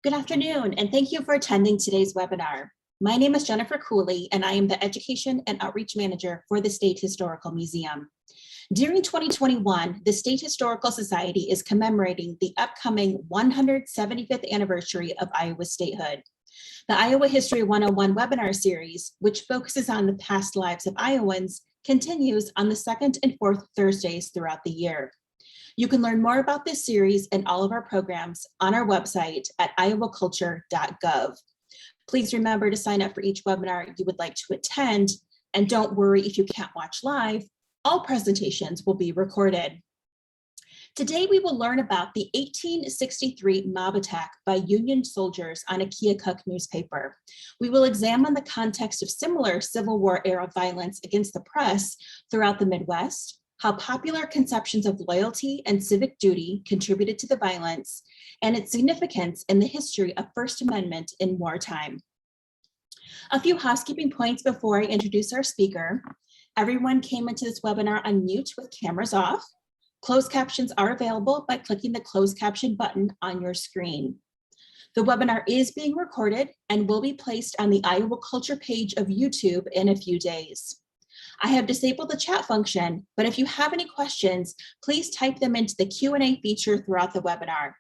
Good afternoon, and thank you for attending today's webinar. My name is Jennifer Cooley, and I am the Education and Outreach Manager for the State Historical Museum. During 2021, the State Historical Society is commemorating the upcoming 175th anniversary of Iowa's statehood. The Iowa History 101 webinar series, which focuses on the past lives of Iowans, continues on the second and fourth Thursdays throughout the year. You can learn more about this series and all of our programs on our website at iowaculture.gov. Please remember to sign up for each webinar you would like to attend, and don't worry if you can't watch live. All presentations will be recorded. Today, we will learn about the 1863 mob attack by Union soldiers on a Keokuk newspaper. We will examine the context of similar Civil War era violence against the press throughout the Midwest, how popular conceptions of loyalty and civic duty contributed to the violence, and its significance in the history of First Amendment in wartime. A few housekeeping points before I introduce our speaker. Everyone came into this webinar on mute with cameras off. Closed captions are available by clicking the closed caption button on your screen. The webinar is being recorded and will be placed on the Iowa Culture page of YouTube in a few days. I have disabled the chat function, but if you have any questions, please type them into the Q&A feature throughout the webinar.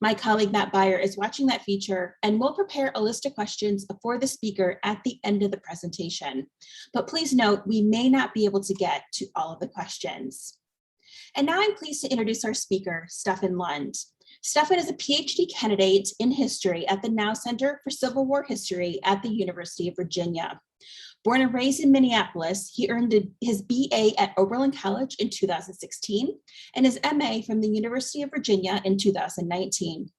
My colleague Matt Beyer is watching that feature and will prepare a list of questions for the speaker at the end of the presentation. But please note, we may not be able to get to all of the questions. And now I'm pleased to introduce our speaker, Stefan Lund. Stefan is a PhD candidate in history at the Now Center for Civil War History at the University of Virginia. Born and raised in Minneapolis, he earned his BA at Oberlin College in 2016 and his MA from the University of Virginia in 2019.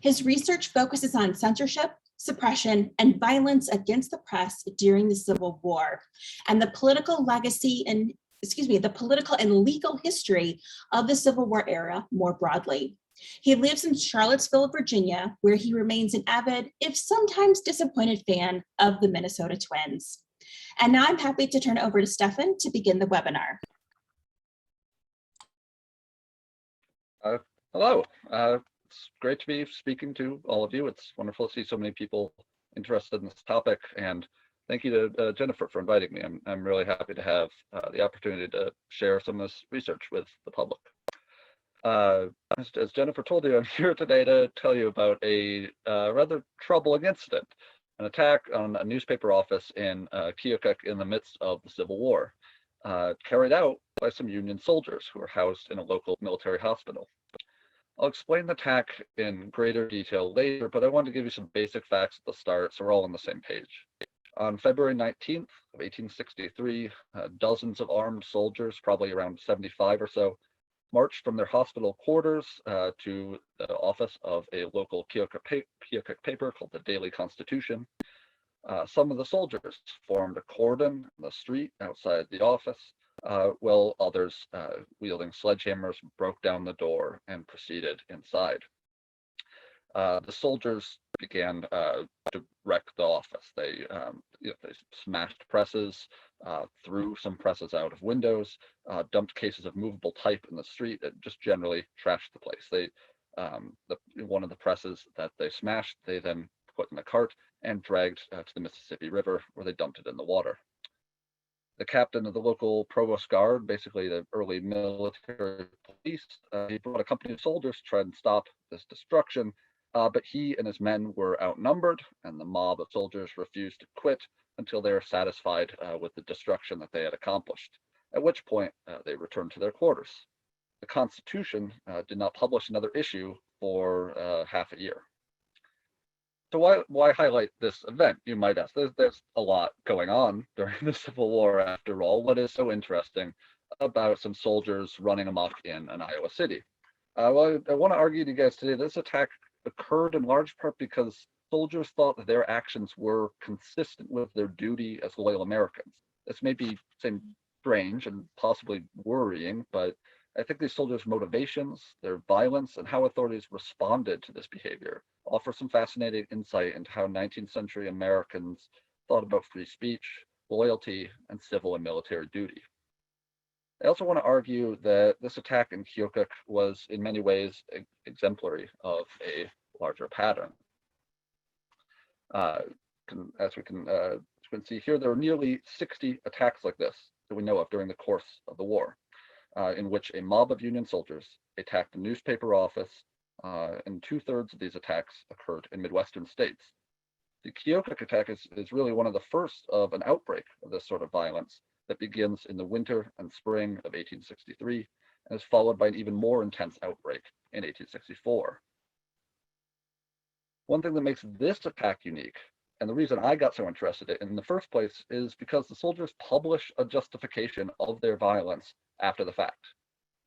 His research focuses on censorship, suppression, and violence against the press during the Civil War, and the political legacy and the political and legal history of the Civil War era more broadly. He lives in Charlottesville, Virginia, where he remains an avid, if sometimes disappointed, fan of the Minnesota Twins. And now I'm happy to turn it over to Stefan to begin the webinar. Hello, it's great to be speaking to all of you. It's wonderful to see so many people interested in this topic, and thank you to Jennifer for inviting me. I'm really happy to have the opportunity to share some of this research with the public. As Jennifer told you, I'm here today to tell you about a rather troubling incident, an attack on a newspaper office in Keokuk in the midst of the Civil War, carried out by some Union soldiers who were housed in a local military hospital. I'll explain the attack in greater detail later, but I want to give you some basic facts at the start so we're all on the same page. On February 19th of 1863, dozens of armed soldiers, probably around 75 or so, marched from their hospital quarters to the office of a local Keokuk paper called the Daily Constitution. Some of the soldiers formed a cordon in the street outside the office, while others, wielding sledgehammers, broke down the door and proceeded inside. The soldiers began to wreck the office. They smashed presses, threw some presses out of windows, dumped cases of movable type in the street, and just generally trashed the place. One of the presses that they smashed, they then put in a cart and dragged to the Mississippi River, where they dumped it in the water. The captain of the local provost guard, basically the early military police, he brought a company of soldiers to try and stop this destruction. But he and his men were outnumbered, and the mob of soldiers refused to quit until they were satisfied with the destruction that they had accomplished, at which point they returned to their quarters. The Constitution did not publish another issue for half a year. So why highlight this event, you might ask? There's a lot going on during the Civil War after all. What is so interesting about some soldiers running amok in an Iowa city? Well, I want to argue to you guys today, this attack occurred in large part because soldiers thought that their actions were consistent with their duty as loyal Americans. This may seem strange and possibly worrying, but I think these soldiers' motivations, their violence, and how authorities responded to this behavior offer some fascinating insight into how 19th century Americans thought about free speech, loyalty, and civil and military duty. I also want to argue that this attack in Keokuk was in many ways exemplary of a larger pattern. Uh, as we can see here, there are nearly 60 attacks like this that we know of during the course of the war, in which a mob of Union soldiers attacked a newspaper office, and 2/3 of these attacks occurred in Midwestern states. The Keokuk attack is really one of the first of an outbreak of this sort of violence that begins in the winter and spring of 1863 and is followed by an even more intense outbreak in 1864. One thing that makes this attack unique, and the reason I got so interested in it in the first place, is because the soldiers publish a justification of their violence after the fact.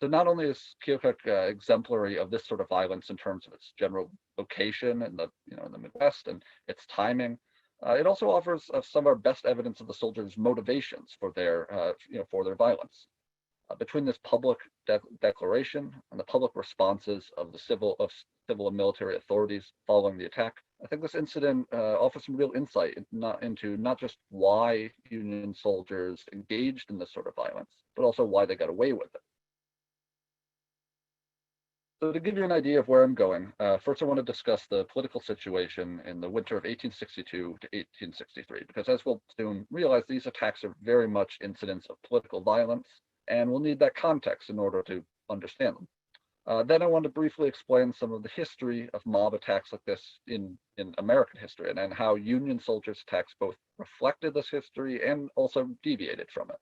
So not only is Keokuk exemplary of this sort of violence in terms of its general location in the Midwest and its timing, it also offers some of our best evidence of the soldiers' motivations for their violence. Between this public declaration and the public responses of the civil and military authorities following the attack, I think this incident offers some real insight into not just why Union soldiers engaged in this sort of violence, but also why they got away with it. So to give you an idea of where I'm going, first I want to discuss the political situation in the winter of 1862 to 1863, because as we'll soon realize, these attacks are very much incidents of political violence, and we'll need that context in order to understand them. Then I want to briefly explain some of the history of mob attacks like this in American history, and how Union soldiers' attacks both reflected this history and also deviated from it.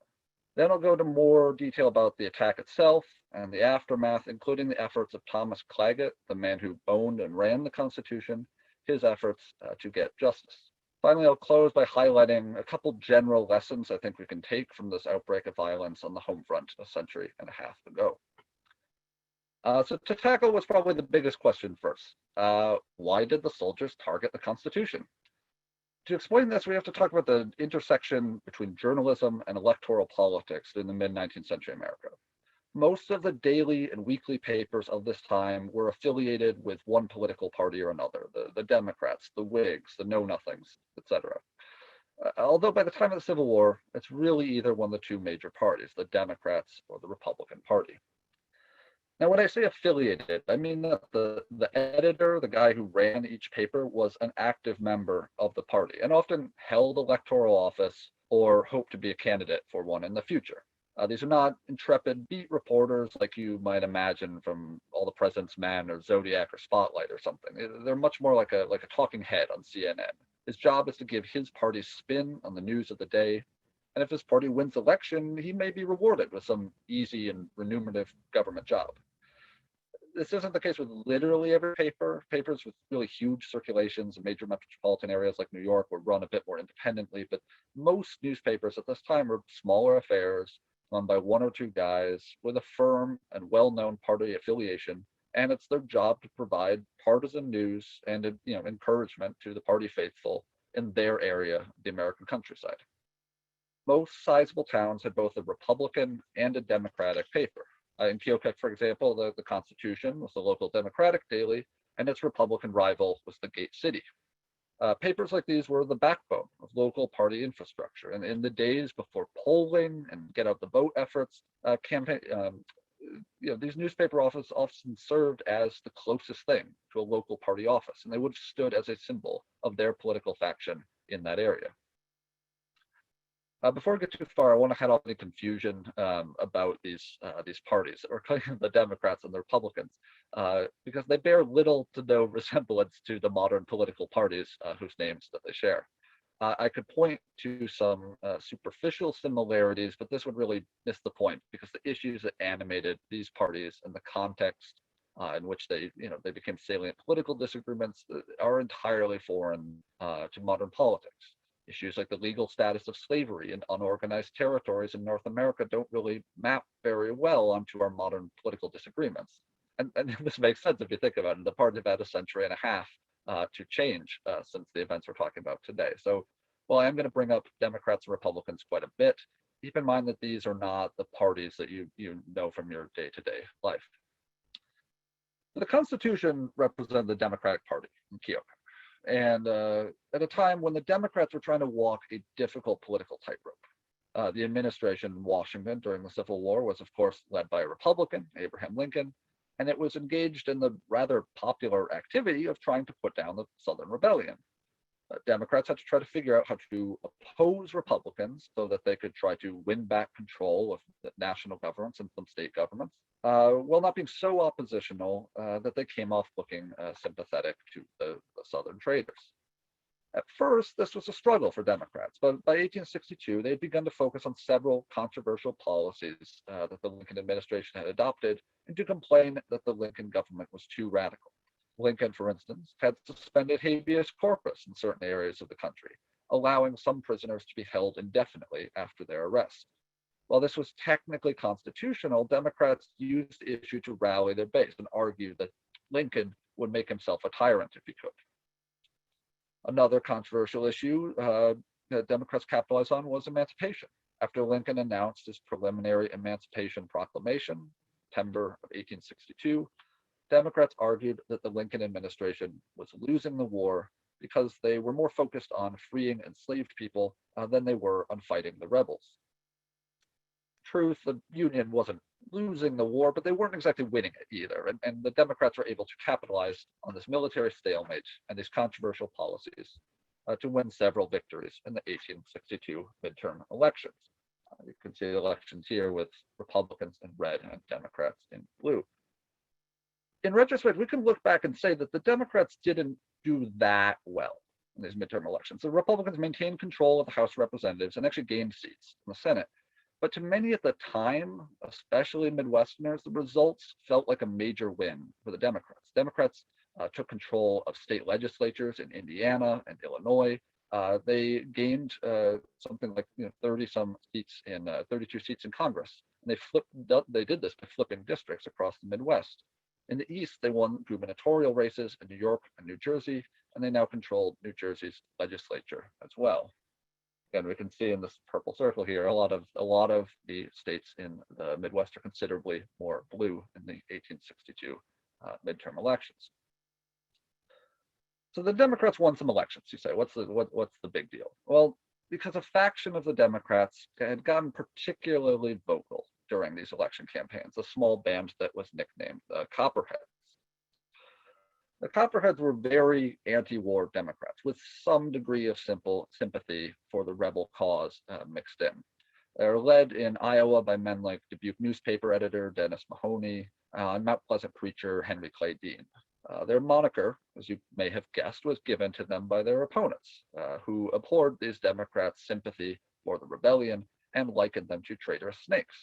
Then I'll go into more detail about the attack itself and the aftermath, including the efforts of Thomas Claggett, the man who owned and ran the Constitution, his efforts to get justice. Finally, I'll close by highlighting a couple general lessons I think we can take from this outbreak of violence on the home front a century and a half ago. So to tackle what's probably the biggest question first, why did the soldiers target the Constitution? To explain this, we have to talk about the intersection between journalism and electoral politics in the mid-19th century America. Most of the daily and weekly papers of this time were affiliated with one political party or another, the Democrats, the Whigs, the Know-Nothings, etc. Although by the time of the Civil War, it's really either one of the two major parties, the Democrats or the Republican Party. Now, when I say affiliated, I mean that the editor, the guy who ran each paper, was an active member of the party and often held electoral office or hoped to be a candidate for one in the future. These are not intrepid beat reporters like you might imagine from All the President's Men or Zodiac or Spotlight or something. They're much more like a talking head on CNN. His job is to give his party's spin on the news of the day. And if his party wins election, he may be rewarded with some easy and remunerative government job. This isn't the case with literally every paper. Papers with really huge circulations in major metropolitan areas like New York were run a bit more independently, but most newspapers at this time were smaller affairs run by one or two guys with a firm and well-known party affiliation, and it's their job to provide partisan news and encouragement to the party faithful in their area of the American countryside. Most sizable towns had both a Republican and a Democratic paper. In Keokuk, for example, the Constitution was the local Democratic daily, and its Republican rival was the Gate City. Papers like these were the backbone of local party infrastructure. And in the days before polling and get out the vote efforts, these newspaper offices often served as the closest thing to a local party office, and they would have stood as a symbol of their political faction in that area. Before I get too far, I want to head off any confusion about these parties, or the Democrats and the Republicans, because they bear little to no resemblance to the modern political parties whose names that they share. I could point to some superficial similarities, but this would really miss the point because the issues that animated these parties and the context in which they became salient political disagreements are entirely foreign to modern politics. Issues like the legal status of slavery in unorganized territories in North America don't really map very well onto our modern political disagreements. And this makes sense if you think about it. The party have had a century and a half to change since the events we're talking about today. So while I'm going to bring up Democrats and Republicans quite a bit, keep in mind that these are not the parties that you know from your day-to-day life. The Constitution represented the Democratic Party in Keokuk. And at a time when the Democrats were trying to walk a difficult political tightrope. The administration in Washington during the Civil War was, of course, led by a Republican, Abraham Lincoln, and it was engaged in the rather popular activity of trying to put down the Southern Rebellion. Democrats had to try to figure out how to oppose Republicans so that they could try to win back control of the national governments and some state governments, while not being so oppositional that they came off looking sympathetic to the Southern traders. At first, this was a struggle for Democrats, but by 1862, they had begun to focus on several controversial policies that the Lincoln administration had adopted and to complain that the Lincoln government was too radical. Lincoln, for instance, had suspended habeas corpus in certain areas of the country, allowing some prisoners to be held indefinitely after their arrest. While this was technically constitutional, Democrats used the issue to rally their base and argue that Lincoln would make himself a tyrant if he could. Another controversial issue that Democrats capitalized on was emancipation. After Lincoln announced his preliminary Emancipation Proclamation, September of 1862, Democrats argued that the Lincoln administration was losing the war because they were more focused on freeing enslaved people than they were on fighting the rebels. Truth, the Union wasn't losing the war, but they weren't exactly winning it either. And the Democrats were able to capitalize on this military stalemate and these controversial policies to win several victories in the 1862 midterm elections. You can see the elections here with Republicans in red and Democrats in blue. In retrospect, we can look back and say that the Democrats didn't do that well in these midterm elections. The Republicans maintained control of the House of Representatives and actually gained seats in the Senate. But to many at the time, especially Midwesterners, the results felt like a major win for the Democrats. Democrats took control of state legislatures in Indiana and Illinois. They gained something like 30-some seats in 32 seats in Congress. And they did this by flipping districts across the Midwest. In the East, they won gubernatorial races in New York and New Jersey, and they now controlled New Jersey's legislature as well. Again, we can see in this purple circle here, a lot of the states in the Midwest are considerably more blue in the 1862 midterm elections. So the Democrats won some elections. You say, what's the big deal? Well, because a faction of the Democrats had gotten particularly vocal during these election campaigns, a small band that was nicknamed the Copperheads. The Copperheads were very anti-war Democrats with some degree of simple sympathy for the rebel cause mixed in. They're led in Iowa by men like Dubuque newspaper editor Dennis Mahoney and Mount Pleasant preacher Henry Clay Dean. Their moniker, as you may have guessed, was given to them by their opponents, who abhorred these Democrats' sympathy for the rebellion and likened them to traitorous snakes.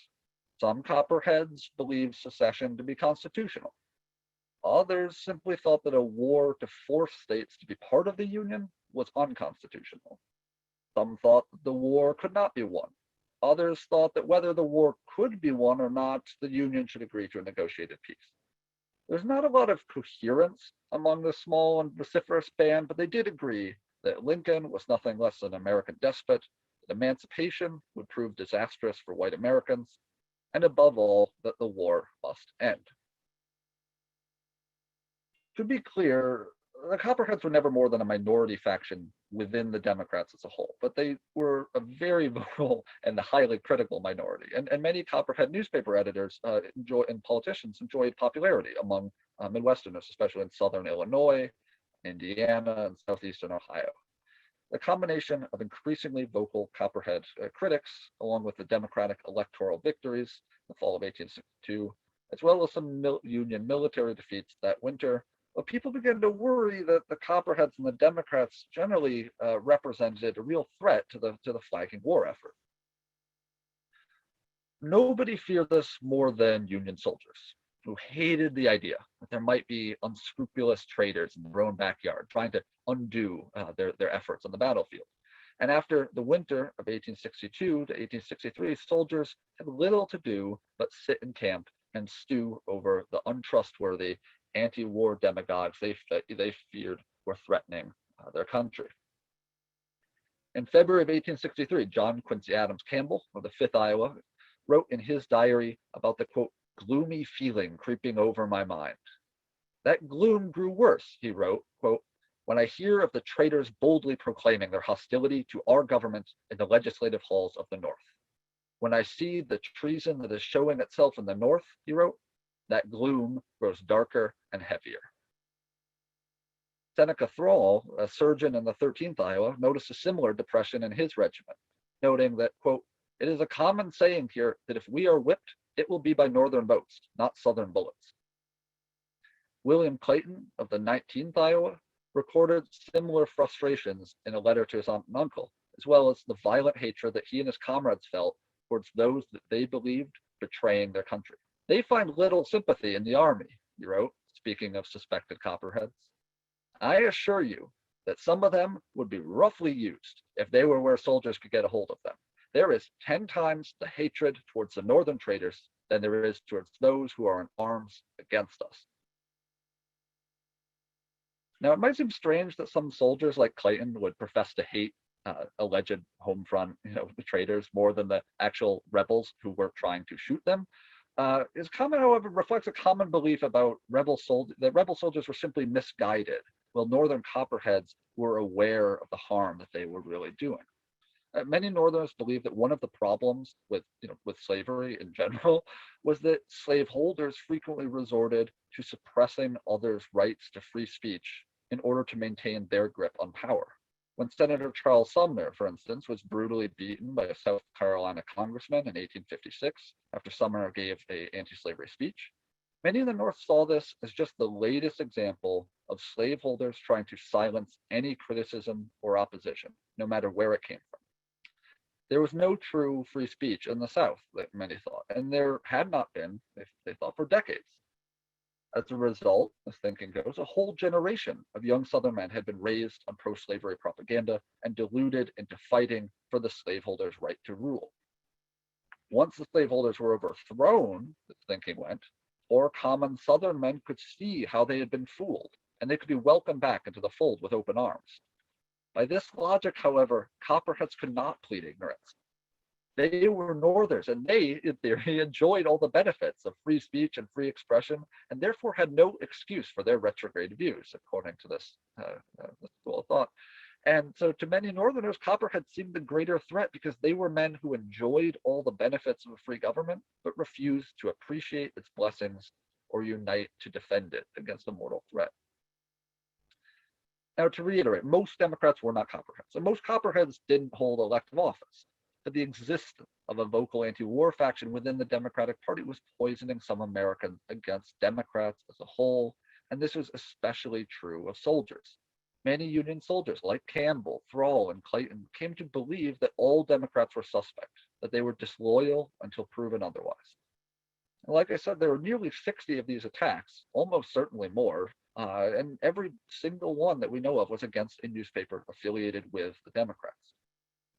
Some Copperheads believed secession to be constitutional. Others simply thought that a war to force states to be part of the Union was unconstitutional. Some thought that the war could not be won. Others thought that whether the war could be won or not, the Union should agree to a negotiated peace. There's not a lot of coherence among this small and vociferous band, but they did agree that Lincoln was nothing less than an American despot, that emancipation would prove disastrous for white Americans, and above all, that the war must end. To be clear, the Copperheads were never more than a minority faction within the Democrats as a whole, but they were a very vocal and highly critical minority. And many Copperhead newspaper editors and politicians enjoyed popularity among Midwesterners, especially in Southern Illinois, Indiana, and Southeastern Ohio. The combination of increasingly vocal Copperhead critics, along with the Democratic electoral victories in the fall of 1862, as well as some Union military defeats that winter, people began to worry that the Copperheads and the Democrats generally represented a real threat to the flagging war effort. Nobody feared this more than Union soldiers, who hated the idea that there might be unscrupulous traitors in their own backyard trying to undo their efforts on the battlefield. And after the winter of 1862 to 1863, soldiers had little to do but sit in camp and stew over the untrustworthy anti-war demagogues they feared were threatening their country. In February of 1863, John Quincy Adams Campbell of the 5th Iowa wrote in his diary about the, quote, gloomy feeling creeping over my mind. That gloom grew worse, he wrote, quote, when I hear of the traitors boldly proclaiming their hostility to our government in the legislative halls of the North. When I see the treason that is showing itself in the North, he wrote, that gloom grows darker and heavier. Seneca Thrall, a surgeon in the 13th Iowa, noticed a similar depression in his regiment, noting that, quote, "It is a common saying here that if we are whipped, it will be by Northern boats, not Southern bullets." William Clayton of the 19th Iowa recorded similar frustrations in a letter to his aunt and uncle, as well as the violent hatred that he and his comrades felt towards those that they believed betraying their country. "They find little sympathy in the army," he wrote, speaking of suspected Copperheads. "I assure you that some of them would be roughly used if they were where soldiers could get a hold of them. There is 10 times the hatred towards the Northern traitors than there is towards those who are in arms against us." Now, it might seem strange that some soldiers like Clayton would profess to hate alleged home front, the traitors more than the actual rebels who were trying to shoot them. His comment, however, reflects a common belief about that rebel soldiers were simply misguided, while Northern Copperheads were aware of the harm that they were really doing. Many Northerners believe that one of the problems with slavery in general was that slaveholders frequently resorted to suppressing others' rights to free speech in order to maintain their grip on power. When Senator Charles Sumner, for instance, was brutally beaten by a South Carolina congressman in 1856 after Sumner gave an anti-slavery speech, many in the North saw this as just the latest example of slaveholders trying to silence any criticism or opposition, no matter where it came from. There was no true free speech in the South, like many thought, and there had not been, they thought, for decades. As a result, as thinking goes, a whole generation of young Southern men had been raised on pro-slavery propaganda and deluded into fighting for the slaveholders' right to rule. Once the slaveholders were overthrown, the thinking went, or common Southern men could see how they had been fooled, and they could be welcomed back into the fold with open arms. By this logic, however, Copperheads could not plead ignorance. They were Northerners, and they, in theory, enjoyed all the benefits of free speech and free expression, and therefore had no excuse for their retrograde views, according to this school of thought. And so to many Northerners, Copperheads seemed the greater threat because they were men who enjoyed all the benefits of a free government, but refused to appreciate its blessings or unite to defend it against a mortal threat. Now, to reiterate, most Democrats were not Copperheads, and most Copperheads didn't hold elective office. But the existence of a vocal anti-war faction within the Democratic Party was poisoning some Americans against Democrats as a whole, and this was especially true of soldiers. Many Union soldiers like Campbell, Thrall, and Clayton came to believe that all Democrats were suspect, that they were disloyal until proven otherwise. And like I said, there were nearly 60 of these attacks, almost certainly more, and every single one that we know of was against a newspaper affiliated with the Democrats.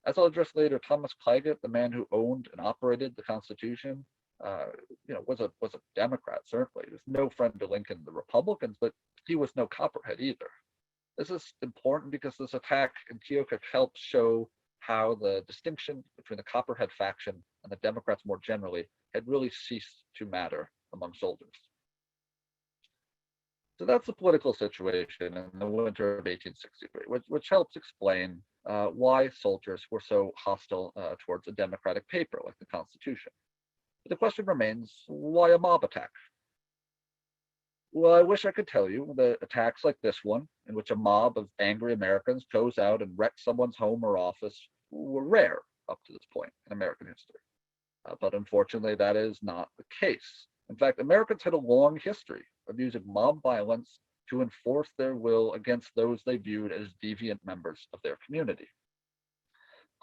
As I'll address later, Thomas Clagett, the man who owned and operated the Constitution, was a Democrat, certainly. He was no friend to Lincoln, the Republicans, but he was no Copperhead either. This is important because this attack in Keokuk helps show how the distinction between the Copperhead faction and the Democrats more generally had really ceased to matter among soldiers. So that's the political situation in the winter of 1863, which helps explain why soldiers were so hostile towards a democratic paper like the Constitution. But the question remains, why a mob attack? Well, I wish I could tell you that attacks like this one, in which a mob of angry Americans goes out and wrecks someone's home or office, were rare up to this point in American history. But unfortunately, that is not the case. In fact, Americans had a long history of using mob violence to enforce their will against those they viewed as deviant members of their community.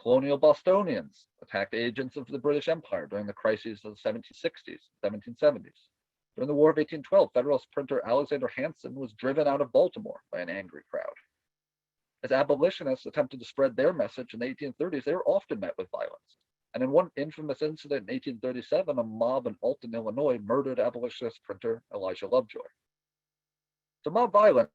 Colonial Bostonians attacked agents of the British Empire during the crises of the 1760s, 1770s. During the War of 1812, Federalist printer Alexander Hanson was driven out of Baltimore by an angry crowd. As abolitionists attempted to spread their message in the 1830s, they were often met with violence. And in one infamous incident in 1837, a mob in Alton, Illinois, murdered abolitionist printer Elijah Lovejoy. So mob violence,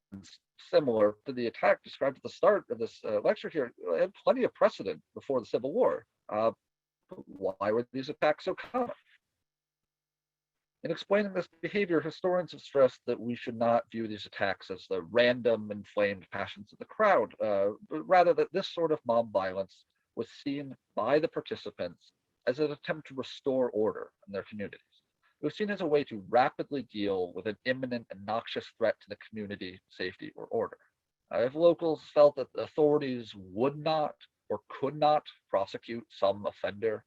similar to the attack described at the start of this lecture here, had plenty of precedent before the Civil War. Why were these attacks so common? In explaining this behavior, historians have stressed that we should not view these attacks as the random, inflamed passions of the crowd, but rather that this sort of mob violence was seen by the participants as an attempt to restore order in their communities. It was seen as a way to rapidly deal with an imminent and noxious threat to the community, safety, or order. If locals felt that the authorities would not or could not prosecute some offender,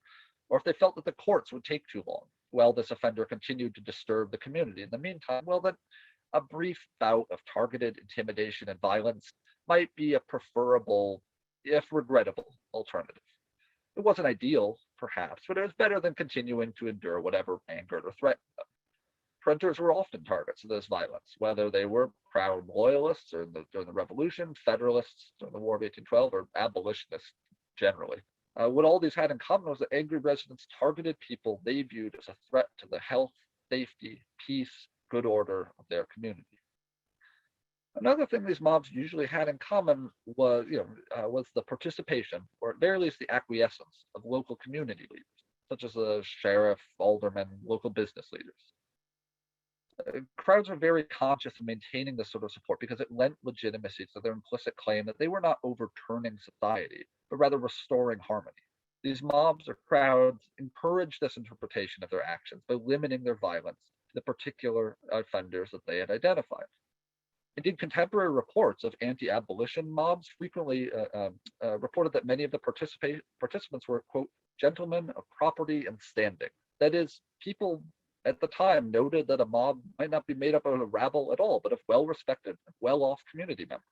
or if they felt that the courts would take too long while this offender continued to disturb the community in the meantime, well, then a brief bout of targeted intimidation and violence might be a preferable, if regrettable, alternative. It wasn't ideal, perhaps, but it was better than continuing to endure whatever angered or threatened them. Printers were often targets of this violence, whether they were Crown loyalists during the Revolution, Federalists during the War of 1812, or abolitionists generally. What all these had in common was that angry residents targeted people they viewed as a threat to the health, safety, peace, good order of their community. Another thing these mobs usually had in common was the participation, or at very least the acquiescence, of local community leaders, such as the sheriff, aldermen, local business leaders. Crowds are very conscious of maintaining this sort of support because it lent legitimacy to their implicit claim that they were not overturning society, but rather restoring harmony. These mobs or crowds encouraged this interpretation of their actions by limiting their violence to the particular offenders that they had identified. Indeed, contemporary reports of anti-abolition mobs frequently reported that many of the participants were, quote, gentlemen of property and standing. That is, people at the time noted that a mob might not be made up of a rabble at all, but of well-respected, well-off community members.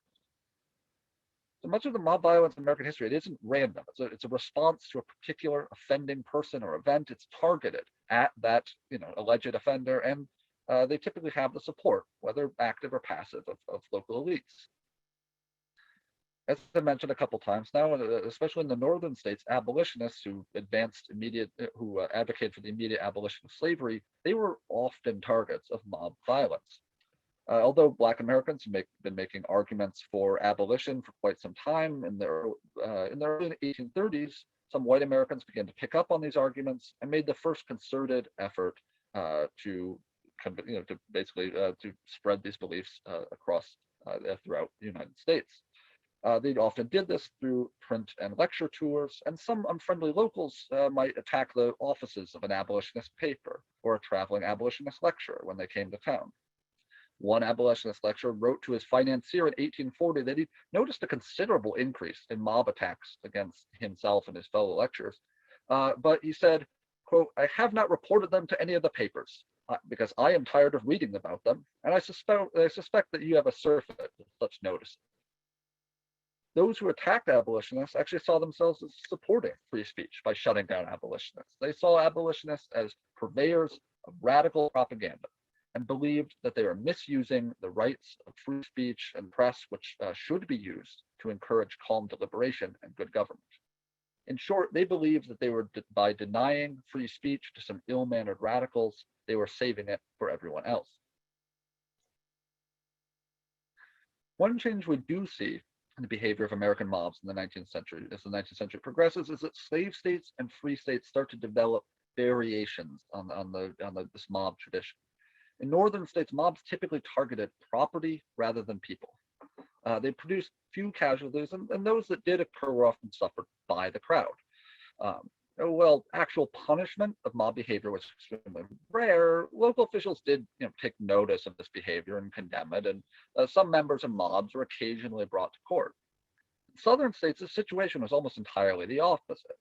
So much of the mob violence in American history, it isn't random. It's a response to a particular offending person or event. It's targeted at that alleged offender, and they typically have the support, whether active or passive, of local elites. As I mentioned a couple times now, especially in the northern states, abolitionists who advocated for the immediate abolition of slavery, they were often targets of mob violence. Although Black Americans have been making arguments for abolition for quite some time, in the early 1830s, some white Americans began to pick up on these arguments and made the first concerted effort to spread these beliefs across throughout the United States. They often did this through print and lecture tours, and some unfriendly locals might attack the offices of an abolitionist paper or a traveling abolitionist lecturer when they came to town. One abolitionist lecturer wrote to his financier in 1840 that he noticed a considerable increase in mob attacks against himself and his fellow lecturers, but he said, quote, I have not reported them to any of the papers because I am tired of reading about them, and I suspect that you have a surfeit of such notices. Those who attacked abolitionists actually saw themselves as supporting free speech by shutting down abolitionists. They saw abolitionists as purveyors of radical propaganda and believed that they were misusing the rights of free speech and press, which should be used to encourage calm deliberation and good government. In short, they believed that they were, by denying free speech to some ill-mannered radicals, they were saving it for everyone else. One change we do see in the behavior of American mobs in the 19th century, as the 19th century progresses, is that slave states and free states start to develop variations on this mob tradition. In northern states, mobs typically targeted property rather than people. They produced few casualties, and those that did occur were often suffered by the crowd. Actual punishment of mob behavior was extremely rare. Local officials did take notice of this behavior and condemn it, and some members of mobs were occasionally brought to court. In southern states, the situation was almost entirely the opposite.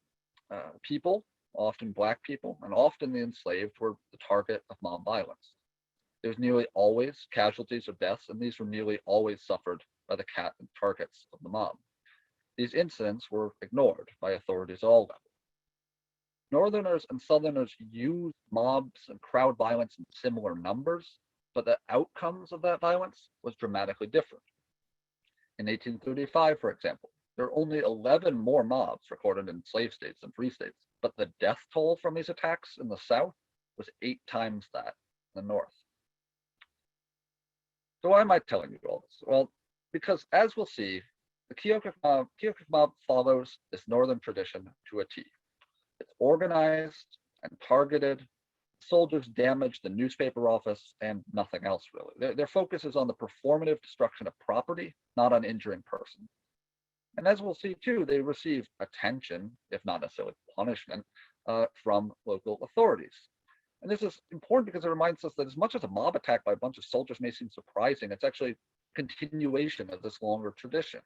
People, often Black people, and often the enslaved, were the target of mob violence. There was nearly always casualties or deaths, and these were nearly always suffered by the targets of the mob. These incidents were ignored by authorities at all levels. Northerners and Southerners used mobs and crowd violence in similar numbers, but the outcomes of that violence was dramatically different. In 1835, for example, there were only 11 more mobs recorded in slave states than free states, but the death toll from these attacks in the South was 8 times that in the North. So why am I telling you all this? Well, because as we'll see, the Keokuk mob follows this northern tradition to a T. It's organized and targeted. Soldiers damage the newspaper office and nothing else, really. Their focus is on the performative destruction of property, not on injuring persons. And as we'll see too, they receive attention, if not necessarily punishment, from local authorities. And this is important because it reminds us that as much as a mob attack by a bunch of soldiers may seem surprising, it's actually continuation of this longer tradition.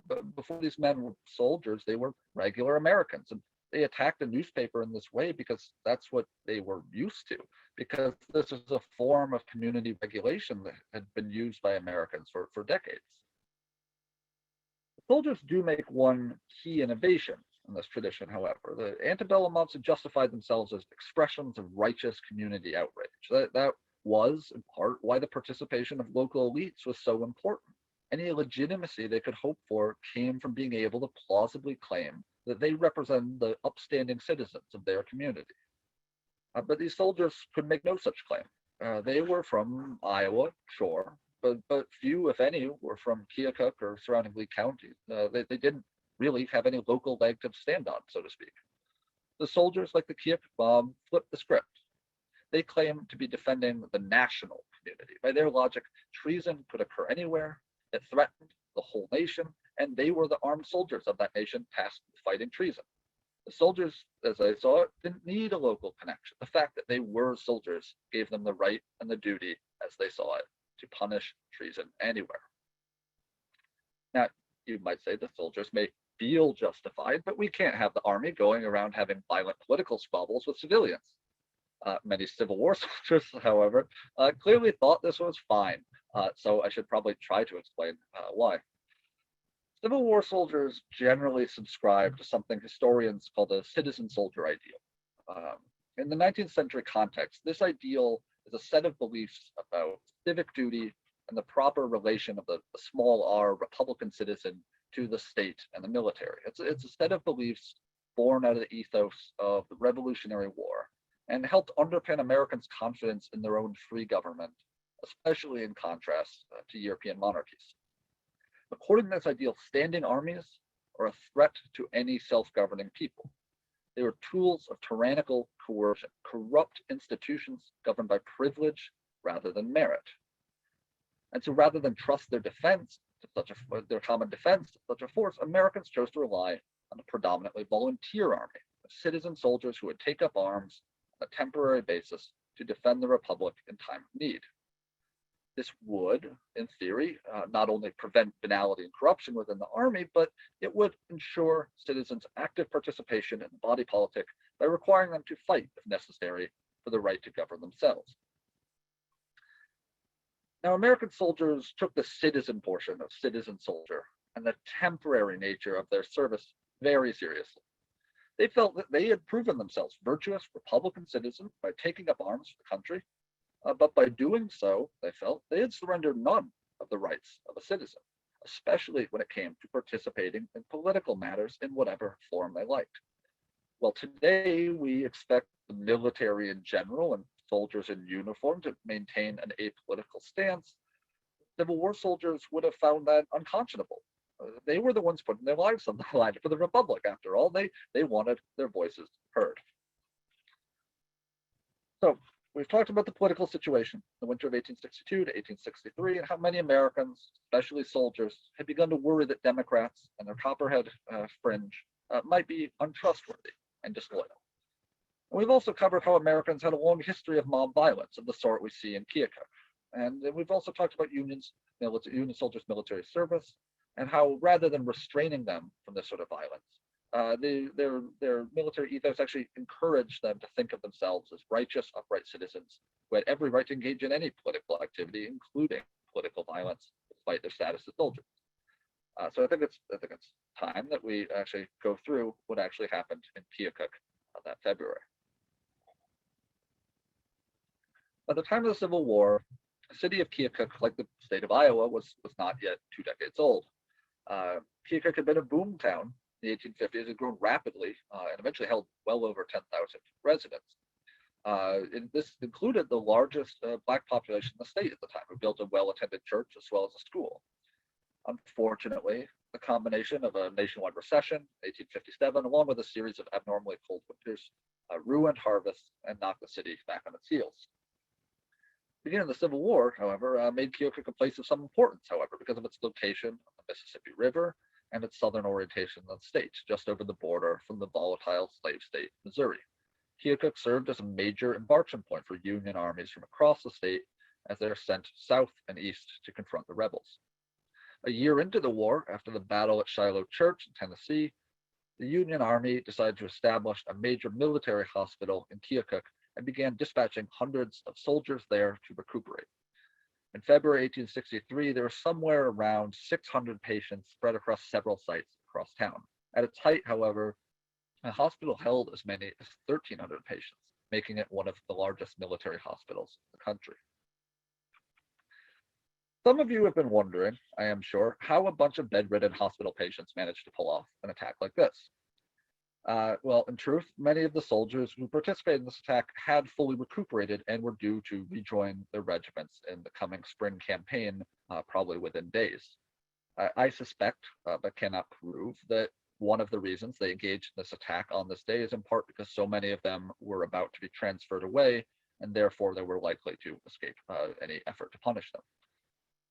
But before these men were soldiers, they were regular Americans, and they attacked a newspaper in this way because that's what they were used to, because this is a form of community regulation that had been used by Americans for decades. The soldiers do make one key innovation in this tradition, however. The antebellum monks had justified themselves as expressions of righteous community outrage. That was, in part, why the participation of local elites was so important. Any legitimacy they could hope for came from being able to plausibly claim that they represented the upstanding citizens of their community. But these soldiers could make no such claim. They were from Iowa, sure, but few, if any, were from Keokuk or surrounding Lee counties. They didn't really have any local leg to stand on, so to speak. The soldiers, like the Keokuk mob, flipped the script. They claimed to be defending the national community. By their logic, treason could occur anywhere. It threatened the whole nation, and they were the armed soldiers of that nation tasked with fighting treason. The soldiers, as I saw it, didn't need a local connection. The fact that they were soldiers gave them the right and the duty, as they saw it, to punish treason anywhere. Now, you might say the soldiers may feel justified, but we can't have the army going around having violent political squabbles with civilians. Many Civil War soldiers, however, clearly thought this was fine, so I should probably try to explain why. Civil War soldiers generally subscribe to something historians call the citizen soldier ideal. In the 19th century context, this ideal is a set of beliefs about civic duty and the proper relation of the small r Republican citizen to the state and the military. It's a set of beliefs born out of the ethos of the Revolutionary War and helped underpin Americans' confidence in their own free government, especially in contrast to European monarchies. According to this ideal, standing armies are a threat to any self-governing people. They were tools of tyrannical coercion, corrupt institutions governed by privilege rather than merit. And so rather than trust their their common defense to such a force, Americans chose to rely on a predominantly volunteer army of citizen soldiers who would take up arms on a temporary basis to defend the Republic in time of need. This would, in theory, not only prevent venality and corruption within the army, but it would ensure citizens' active participation in the body politic by requiring them to fight, if necessary, for the right to govern themselves. Now, American soldiers took the citizen portion of citizen soldier and the temporary nature of their service very seriously. They felt that they had proven themselves virtuous Republican citizens by taking up arms for the country, but by doing so, they felt they had surrendered none of the rights of a citizen, especially when it came to participating in political matters in whatever form they liked. Well, today we expect the military in general and soldiers in uniform to maintain an apolitical stance. Civil War soldiers would have found that unconscionable. They were the ones putting their lives on the line for the Republic. After all, they wanted their voices heard. So we've talked about the political situation, the winter of 1862 to 1863, and how many Americans, especially soldiers, had begun to worry that Democrats and their Copperhead fringe might be untrustworthy and disloyal. And we've also covered how Americans had a long history of mob violence of the sort we see in Keokuk. And we've also talked about Union soldiers' military service and how, rather than restraining them from this sort of violence, their military ethos actually encouraged them to think of themselves as righteous, upright citizens who had every right to engage in any political activity, including political violence, despite their status as soldiers. So I think it's time that we actually go through what actually happened in Keokuk that February. By the time of the Civil War, the city of Keokuk, like the state of Iowa, was not yet 2 decades old. Keokuk had been a boom town in the 1850s. It had grown rapidly and eventually held well over 10,000 residents. This included the largest Black population in the state at the time, who built a well-attended church as well as a school. Unfortunately, the combination of a nationwide recession, 1857, along with a series of abnormally cold winters, ruined harvests and knocked the city back on its heels. Beginning of the Civil War, however, made Keokuk a place of some importance, however, because of its location on the Mississippi River and its southern orientation of the state, just over the border from the volatile slave state, Missouri. Keokuk served as a major embarkation point for Union armies from across the state as they are sent south and east to confront the rebels. A year into the war, after the battle at Shiloh Church in Tennessee, the Union Army decided to establish a major military hospital in Keokuk and began dispatching hundreds of soldiers there to recuperate. In February 1863, there were somewhere around 600 patients spread across several sites across town. At its height, however, the hospital held as many as 1,300 patients, making it one of the largest military hospitals in the country. Some of you have been wondering, I am sure, how a bunch of bedridden hospital patients managed to pull off an attack like this. Well, in truth, many of the soldiers who participated in this attack had fully recuperated and were due to rejoin their regiments in the coming spring campaign, probably within days. I suspect, but cannot prove, that one of the reasons they engaged in this attack on this day is in part because so many of them were about to be transferred away, and therefore they were likely to escape any effort to punish them.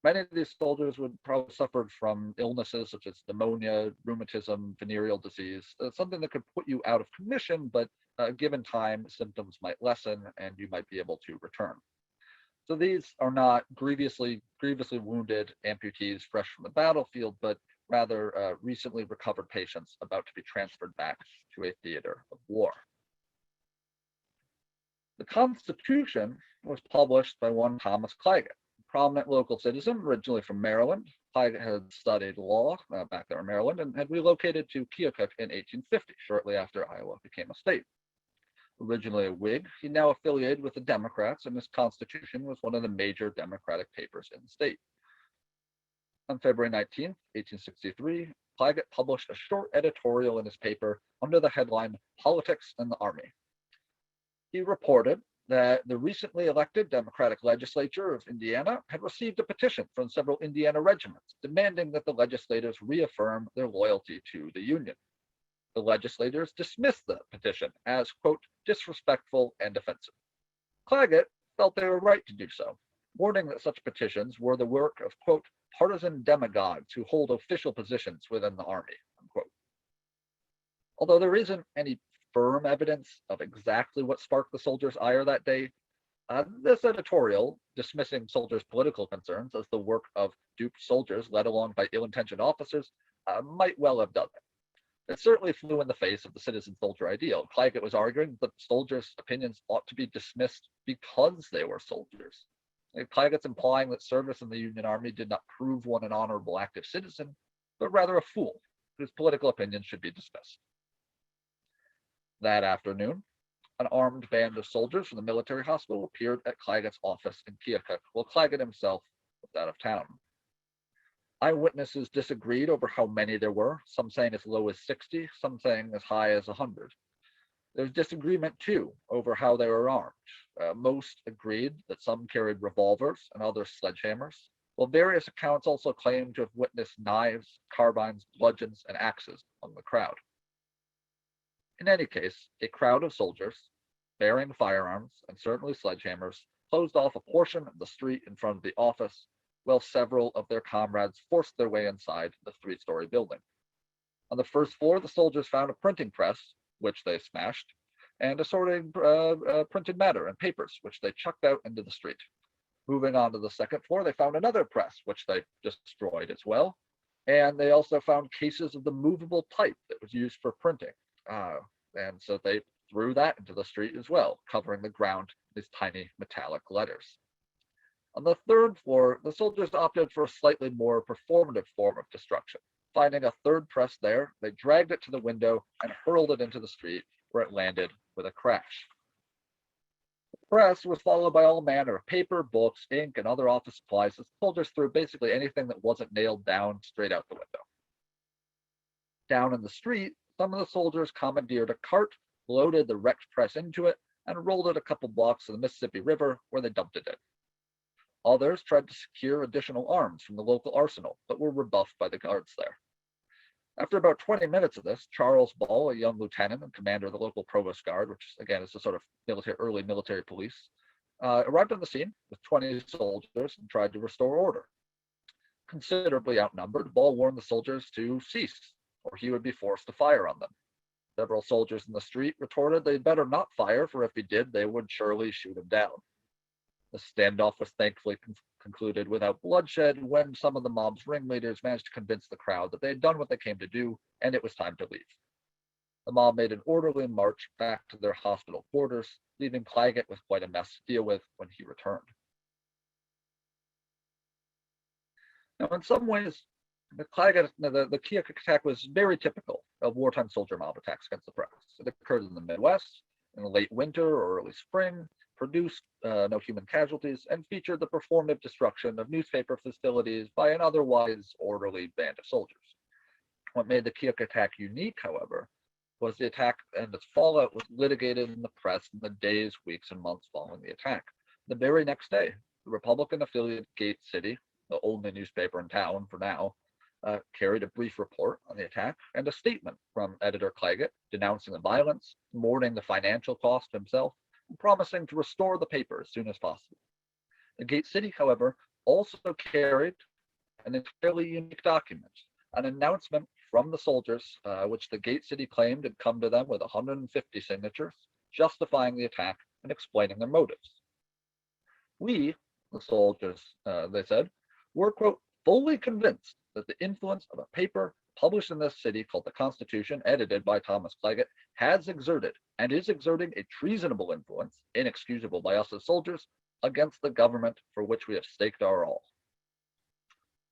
Many of these soldiers would probably suffered from illnesses such as pneumonia, rheumatism, venereal disease, something that could put you out of commission, but given time, symptoms might lessen and you might be able to return. So these are not grievously wounded amputees fresh from the battlefield, but rather recently recovered patients about to be transferred back to a theater of war. The Constitution was published by one Thomas Claggett, prominent local citizen, originally from Maryland. Claggett had studied law back there in Maryland and had relocated to Keokuk in 1850, shortly after Iowa became a state. Originally a Whig, he now affiliated with the Democrats, and his Constitution was one of the major Democratic papers in the state. On February 19, 1863, Claggett published a short editorial in his paper under the headline, "Politics and the Army." He reported that the recently elected Democratic legislature of Indiana had received a petition from several Indiana regiments demanding that the legislators reaffirm their loyalty to the Union. The legislators dismissed the petition as, quote, disrespectful and offensive. Claggett felt they were right to do so, warning that such petitions were the work of, quote, partisan demagogues who hold official positions within the Army, unquote. Although there isn't any firm evidence of exactly what sparked the soldiers' ire that day, this editorial, dismissing soldiers' political concerns as the work of duped soldiers led along by ill-intentioned officers, might well have done it. It certainly flew in the face of the citizen-soldier ideal. Claggett was arguing that soldiers' opinions ought to be dismissed because they were soldiers. Claggett's implying that service in the Union Army did not prove one an honorable active citizen, but rather a fool whose political opinions should be dismissed. That afternoon, an armed band of soldiers from the military hospital appeared at Claggett's office in Keokuk, while Claggett himself was out of town. Eyewitnesses disagreed over how many there were, some saying as low as 60, some saying as high as 100. There's disagreement, too, over how they were armed. Most agreed that some carried revolvers and others sledgehammers, while various accounts also claimed to have witnessed knives, carbines, bludgeons, and axes among the crowd. In any case, a crowd of soldiers, bearing firearms and certainly sledgehammers, closed off a portion of the street in front of the office, while several of their comrades forced their way inside the three-story building. On the first floor, the soldiers found a printing press, which they smashed, and assorted printed matter and papers, which they chucked out into the street. Moving on to the second floor, they found another press, which they destroyed as well, and they also found cases of the movable type that was used for printing. And so they threw that into the street as well, covering the ground with these tiny metallic letters. On the third floor, the soldiers opted for a slightly more performative form of destruction. Finding a third press there, they dragged it to the window and hurled it into the street, where it landed with a crash. The press was followed by all manner of paper, books, ink, and other office supplies as soldiers threw basically anything that wasn't nailed down straight out the window. Down in the street, some of the soldiers commandeered a cart, loaded the wrecked press into it, and rolled it a couple blocks to the Mississippi River, where they dumped it in. Others tried to secure additional arms from the local arsenal, but were rebuffed by the guards there. After about 20 minutes of this, Charles Ball, a young lieutenant and commander of the local provost guard, which again is a sort of early military police, arrived on the scene with 20 soldiers and tried to restore order. Considerably outnumbered, Ball warned the soldiers to cease, or he would be forced to fire on them. Several soldiers in the street retorted they'd better not fire, for if he did, they would surely shoot him down. The standoff was thankfully concluded without bloodshed when some of the mob's ringleaders managed to convince the crowd that they had done what they came to do and it was time to leave. The mob made an orderly march back to their hospital quarters, leaving Claggett with quite a mess to deal with when he returned. Now, in some ways, the Keokuk attack was very typical of wartime soldier mob attacks against the press. It occurred in the Midwest in the late winter or early spring, produced no human casualties, and featured the performative destruction of newspaper facilities by an otherwise orderly band of soldiers. What made the Keokuk attack unique, however, was the attack and its fallout was litigated in the press in the days, weeks, and months following the attack. The very next day, the Republican affiliate Gate City, the only newspaper in town for now, carried a brief report on the attack and a statement from editor Claggett denouncing the violence, mourning the financial cost himself, and promising to restore the paper as soon as possible. The Gate City, however, also carried an entirely unique document, an announcement from the soldiers, which the Gate City claimed had come to them with 150 signatures, justifying the attack and explaining their motives. We, the soldiers, they said, were, quote, fully convinced that the influence of a paper published in this city called the Constitution, edited by Thomas Claggett, has exerted and is exerting a treasonable influence, inexcusable by us as soldiers, against the government for which we have staked our all.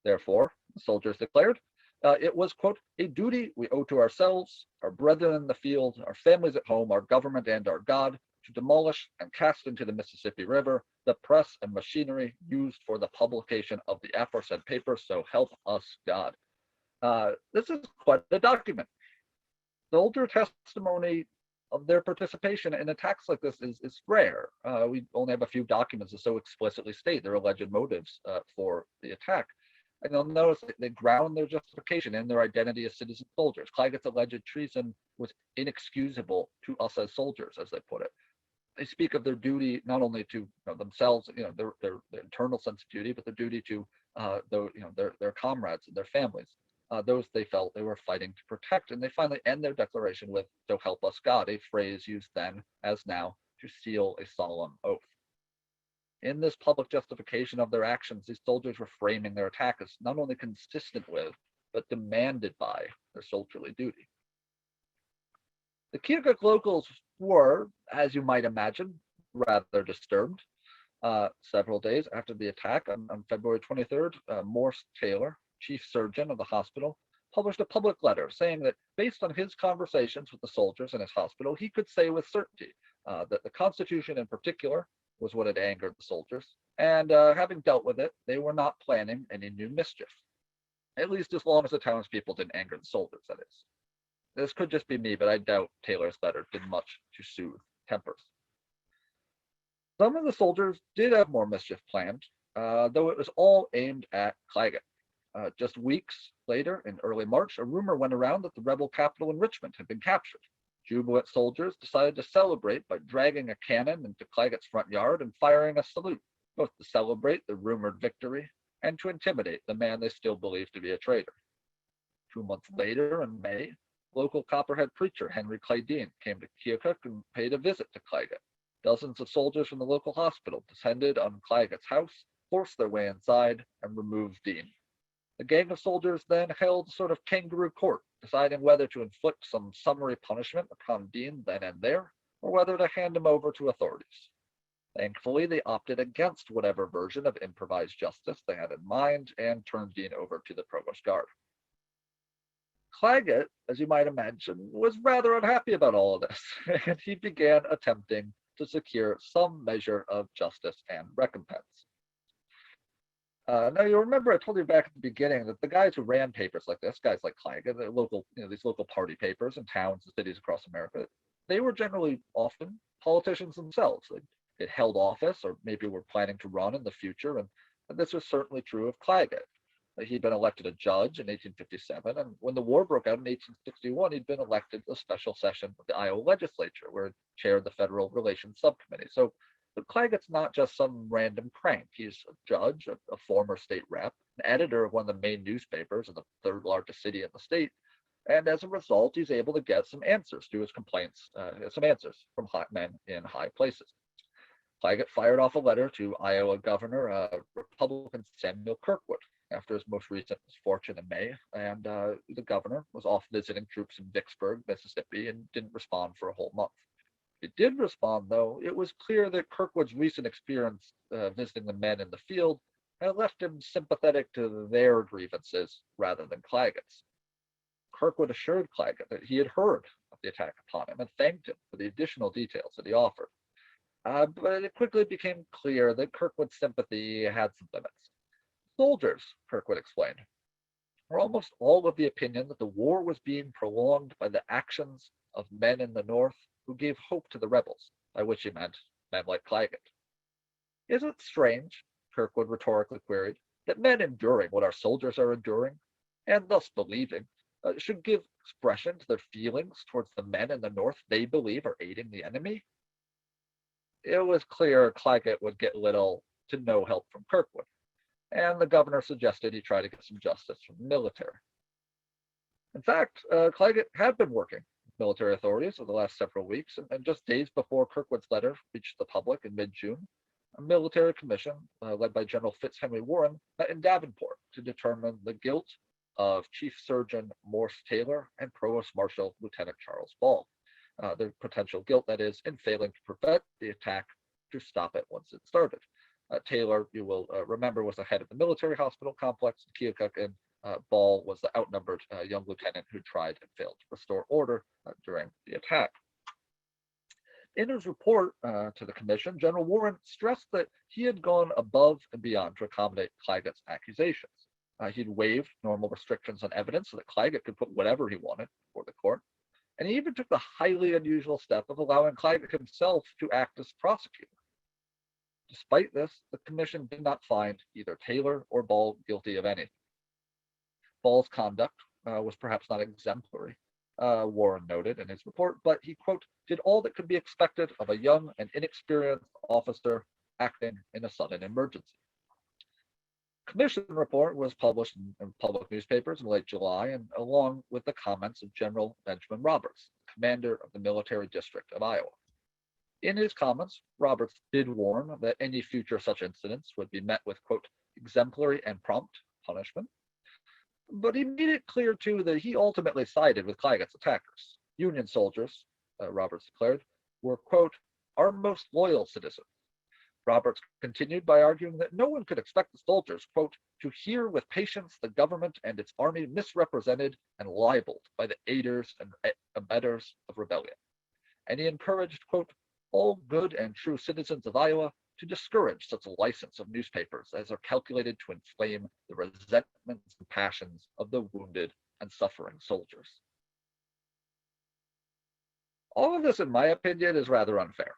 Therefore, the soldiers declared, it was, quote, a duty we owe to ourselves, our brethren in the field, our families at home, our government, and our God, to demolish and cast into the Mississippi River the press and machinery used for the publication of the aforesaid paper, so help us God. This is quite a document. Soldier testimony of their participation in attacks like this is rare. We only have a few documents that so explicitly state their alleged motives for the attack. And you'll notice that they ground their justification in their identity as citizen soldiers. Claggett's alleged treason was inexcusable to us as soldiers, as they put it. They speak of their duty not only to themselves, their internal sense of duty, but their duty to their comrades and their families, those they felt they were fighting to protect. And they finally end their declaration with "So help us God," a phrase used then as now to seal a solemn oath. In this public justification of their actions, these soldiers were framing their attack as not only consistent with, but demanded by their soldierly duty. The Keokuk locals were, as you might imagine, rather disturbed. Several days after the attack on February 23rd, Morse Taylor, chief surgeon of the hospital, published a public letter saying that based on his conversations with the soldiers in his hospital, he could say with certainty that the Constitution in particular was what had angered the soldiers, and having dealt with it, they were not planning any new mischief, at least as long as the townspeople didn't anger the soldiers, that is. This could just be me, but I doubt Taylor's letter did much to soothe tempers. Some of the soldiers did have more mischief planned, though it was all aimed at Claggett. Just weeks later, in early March, a rumor went around that the rebel capital in Richmond had been captured. Jubilant soldiers decided to celebrate by dragging a cannon into Claggett's front yard and firing a salute, both to celebrate the rumored victory and to intimidate the man they still believed to be a traitor. 2 months later, in May, local Copperhead preacher Henry Clay Dean came to Keokuk and paid a visit to Claggett. Dozens of soldiers from the local hospital descended on Claggett's house, forced their way inside, and removed Dean. The gang of soldiers then held a sort of kangaroo court, deciding whether to inflict some summary punishment upon Dean then and there, or whether to hand him over to authorities. Thankfully, they opted against whatever version of improvised justice they had in mind and turned Dean over to the provost guard. Claggett, as you might imagine, was rather unhappy about all of this, and he began attempting to secure some measure of justice and recompense. Now you remember I told you back at the beginning that the guys who ran papers like this, guys like Claggett, the local, these local party papers in towns and cities across America, they were generally often politicians themselves. They held office or maybe were planning to run in the future, and this was certainly true of Claggett. He'd been elected a judge in 1857, and when the war broke out in 1861, he'd been elected to a special session of the Iowa legislature, where he chaired the Federal Relations Subcommittee. So Claggett's not just some random crank. He's a judge, a former state rep, an editor of one of the main newspapers in the third largest city in the state, and as a result, he's able to get some answers to his complaints, some answers from hot men in high places. Claggett fired off a letter to Iowa Governor Republican Samuel Kirkwood after his most recent misfortune in May, and the governor was off visiting troops in Vicksburg, Mississippi, and didn't respond for a whole month. It did respond, though. It was clear that Kirkwood's recent experience visiting the men in the field had left him sympathetic to their grievances rather than Claggett's. Kirkwood assured Claggett that he had heard of the attack upon him and thanked him for the additional details that he offered. But it quickly became clear that Kirkwood's sympathy had some limits. Soldiers, Kirkwood explained, were almost all of the opinion that the war was being prolonged by the actions of men in the North who gave hope to the rebels, by which he meant men like Claggett. Is it strange, Kirkwood rhetorically queried, that men enduring what our soldiers are enduring, and thus believing, should give expression to their feelings towards the men in the North they believe are aiding the enemy? It was clear Claggett would get little to no help from Kirkwood, and the governor suggested he try to get some justice from the military. In fact, Claggett had been working with military authorities over the last several weeks, and just days before Kirkwood's letter reached the public in mid-June, a military commission led by General Fitzhenry Warren met in Davenport to determine the guilt of Chief Surgeon Morse Taylor and Provost Marshal Lieutenant Charles Ball. The potential guilt, that is, in failing to prevent the attack, to stop it once it started. Taylor, you will remember, was the head of the military hospital complex in Keokuk, and Ball was the outnumbered young lieutenant who tried and failed to restore order during the attack. In his report to the commission, General Warren stressed that he had gone above and beyond to accommodate Claggett's accusations. He'd waived normal restrictions on evidence so that Claggett could put whatever he wanted before the court. And he even took the highly unusual step of allowing Claggett himself to act as prosecutor. Despite this, the commission did not find either Taylor or Ball guilty of anything. Ball's conduct was perhaps not exemplary, Warren noted in his report, but he, quote, did all that could be expected of a young and inexperienced officer acting in a sudden emergency. Commission report was published in public newspapers in late July, and along with the comments of General Benjamin Roberts, commander of the military district of Iowa. In his comments, Roberts did warn that any future such incidents would be met with, quote, exemplary and prompt punishment. But he made it clear, too, that he ultimately sided with Claggett's attackers. Union soldiers, Roberts declared, were, quote, our most loyal citizens. Roberts continued by arguing that no one could expect the soldiers, quote, to hear with patience the government and its army misrepresented and libeled by the aiders and abettors of rebellion. And he encouraged, quote, all good and true citizens of Iowa to discourage such a license of newspapers as are calculated to inflame the resentments and passions of the wounded and suffering soldiers. All of this, in my opinion, is rather unfair.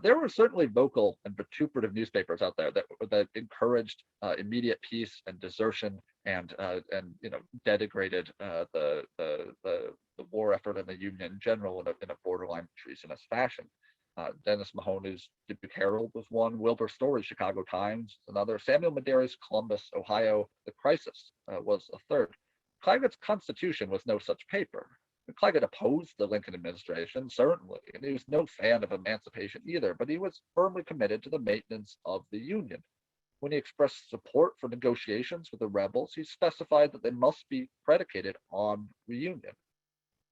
There were certainly vocal and vituperative newspapers out there that encouraged immediate peace and desertion and denigrated the war effort and the Union in general in a borderline treasonous fashion. Dennis Mahoney's Dubuque Herald was one. Wilbur Story's Chicago Times another. Samuel Medary's Columbus, Ohio, The Crisis was a third. Claggett's Constitution was no such paper. Claggett opposed the Lincoln administration, certainly, and he was no fan of emancipation either, but he was firmly committed to the maintenance of the Union. When he expressed support for negotiations with the rebels, he specified that they must be predicated on reunion.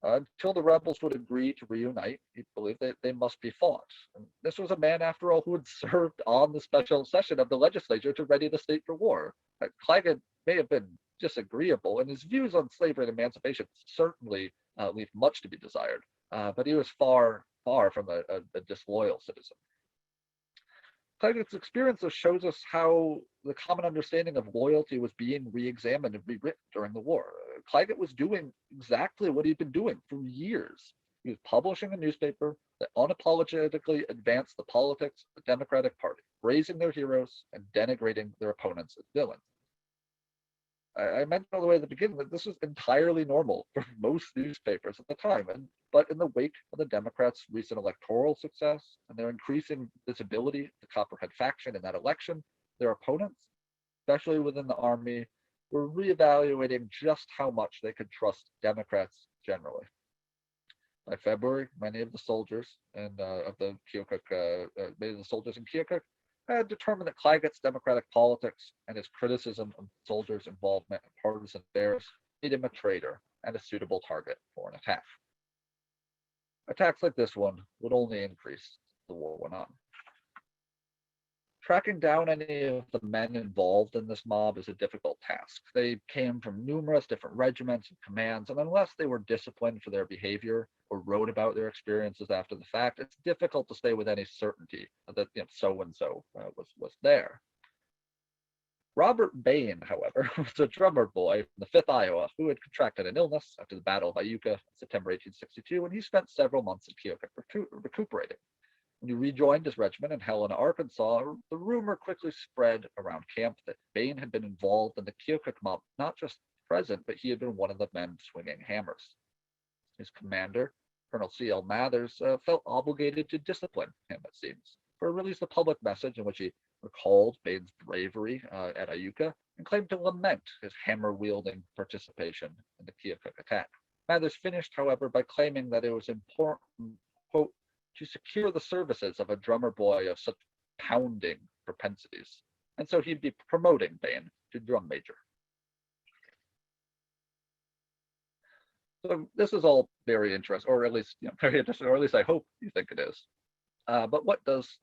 Until the rebels would agree to reunite, he believed that they must be fought. And this was a man, after all, who had served on the special session of the legislature to ready the state for war. Claggett may have been disagreeable, and his views on slavery and emancipation certainly leave much to be desired, but he was far from a disloyal citizen. Claggett's experience shows us how the common understanding of loyalty was being re-examined and rewritten during the war. Claggett was doing exactly what he'd been doing for years. He was publishing a newspaper that unapologetically advanced the politics of the Democratic Party, praising their heroes and denigrating their opponents as villains. I mentioned all the way at the beginning that this was entirely normal for most newspapers at the time, but in the wake of the Democrats' recent electoral success and their increasing visibility, the Copperhead faction in that election, their opponents, especially within the Army, were reevaluating just how much they could trust Democrats generally. By February, many of the soldiers and of the Keokuk, many of the soldiers in Keokuk had determined that Claggett's democratic politics and his criticism of soldiers' involvement in partisan affairs made him a traitor and a suitable target for an attack. Attacks like this one would only increase as the war went on. Tracking down any of the men involved in this mob is a difficult task. They came from numerous different regiments and commands, and unless they were disciplined for their behavior or wrote about their experiences after the fact, it's difficult to say with any certainty that so-and-so was there. Robert Bain, however, was a drummer boy from the 5th Iowa who had contracted an illness after the Battle of Iuka in September 1862, and he spent several months in Keokuk recuperating. When he rejoined his regiment in Helena, Arkansas, the rumor quickly spread around camp that Bain had been involved in the Keokuk mob, not just present, but he had been one of the men swinging hammers. His commander, Colonel C.L. Mathers, felt obligated to discipline him, it seems, for release a public message in which he recalled Bain's bravery at Iuka and claimed to lament his hammer-wielding participation in the Keokuk attack. Mathers finished, however, by claiming that it was important, quote, to secure the services of a drummer boy of such pounding propensities, and so he'd be promoting Bain to drum major. So this is all very interesting, or at least very interesting, or at least I hope you think it is. But what does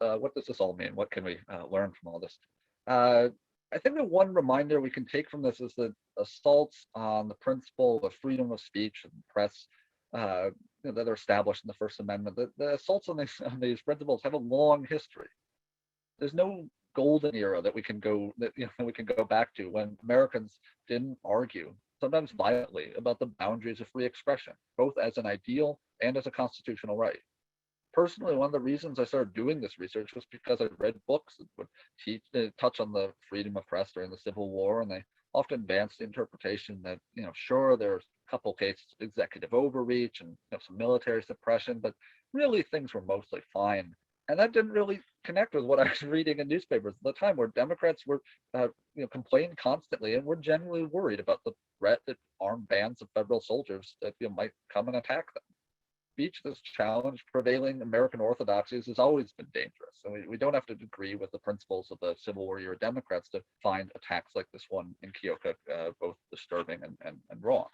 this all mean? What can we learn from all this? I think the one reminder we can take from this is that assaults on the principle of freedom of speech and press that are established in the First Amendment, the assaults on these principles have a long history. There's no golden era that we can go back to when Americans didn't argue, sometimes violently, about the boundaries of free expression, both as an ideal and as a constitutional right. Personally, one of the reasons I started doing this research was because I read books that would touch on the freedom of press during the Civil War, and they often advanced the interpretation that, sure, there's a couple cases of executive overreach and some military suppression, but really things were mostly fine. And that didn't really connect with what I was reading in newspapers at the time, where Democrats were, complained constantly and were genuinely worried about the threat that armed bands of federal soldiers that might come and attack them. Speech that's challenged prevailing American orthodoxies has always been dangerous. So we don't have to agree with the principles of the Civil War era Democrats to find attacks like this one in Keokuk both disturbing and wrong.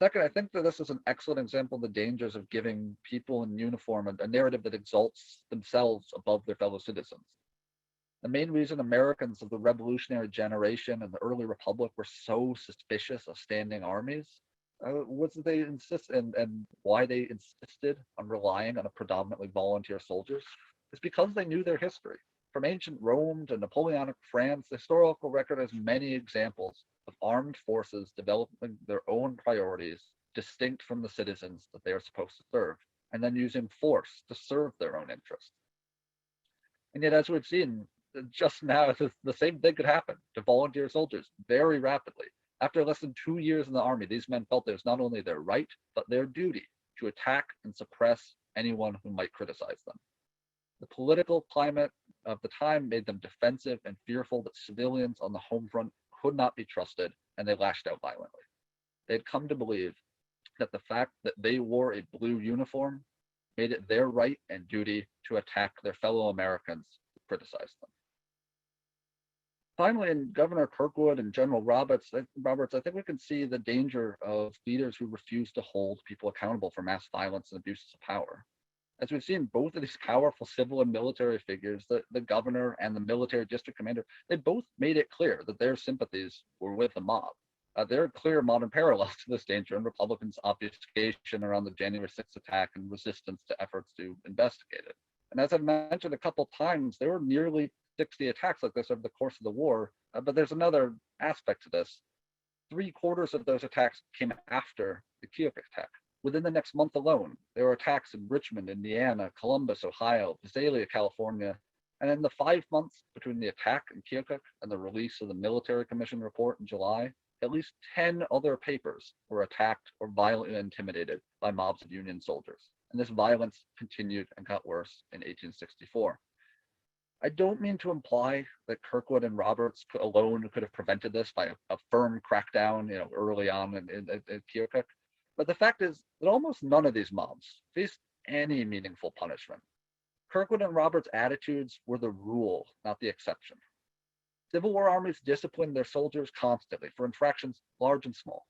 Second, I think that this is an excellent example of the dangers of giving people in uniform a narrative that exalts themselves above their fellow citizens. The main reason Americans of the Revolutionary generation and the early Republic were so suspicious of standing armies was that they insist and why they insisted on relying on a predominantly volunteer soldiers is because they knew their history. From ancient Rome to Napoleonic France, the historical record has many examples of armed forces developing their own priorities distinct from the citizens that they are supposed to serve, and then using force to serve their own interests. And yet, as we've seen just now, the same thing could happen to volunteer soldiers very rapidly. After less than 2 years in the army, these men felt it was not only their right, but their duty to attack and suppress anyone who might criticize them. The political climate of the time made them defensive and fearful that civilians on the home front could not be trusted, and they lashed out violently. They had come to believe that the fact that they wore a blue uniform made it their right and duty to attack their fellow Americans who criticized them. Finally, in Governor Kirkwood and General Roberts, I think we can see the danger of leaders who refuse to hold people accountable for mass violence and abuses of power. As we've seen, both of these powerful civil and military figures, the governor and the military district commander, they both made it clear that their sympathies were with the mob. There are clear modern parallels to this danger in Republicans' obfuscation around the January 6th attack and resistance to efforts to investigate it. And as I've mentioned a couple times, there were nearly 60 attacks like this over the course of the war, but there's another aspect to this. 3/4 of those attacks came after the Keokuk attack. Within the next month alone, there were attacks in Richmond, Indiana, Columbus, Ohio, Visalia, California, and in the 5 months between the attack in Keokuk and the release of the Military Commission report in July, at least 10 other papers were attacked or violently intimidated by mobs of Union soldiers. And this violence continued and got worse in 1864. I don't mean to imply that Kirkwood and Roberts alone could have prevented this by a firm crackdown, early on in Keokuk. But the fact is that almost none of these mobs faced any meaningful punishment. Kirkwood and Roberts' attitudes were the rule, not the exception. Civil War armies disciplined their soldiers constantly for infractions large and small,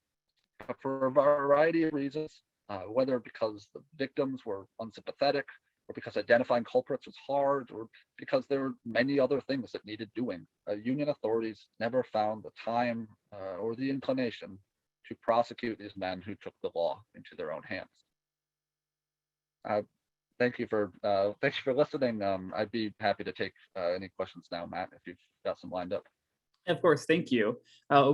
but for a variety of reasons, whether because the victims were unsympathetic, or because identifying culprits was hard, or because there were many other things that needed doing. Union authorities never found the time or the inclination to prosecute these men who took the law into their own hands. Uh, thank you for listening. I'd be happy to take any questions now, Matt, if you've got some lined up. Of course, thank you.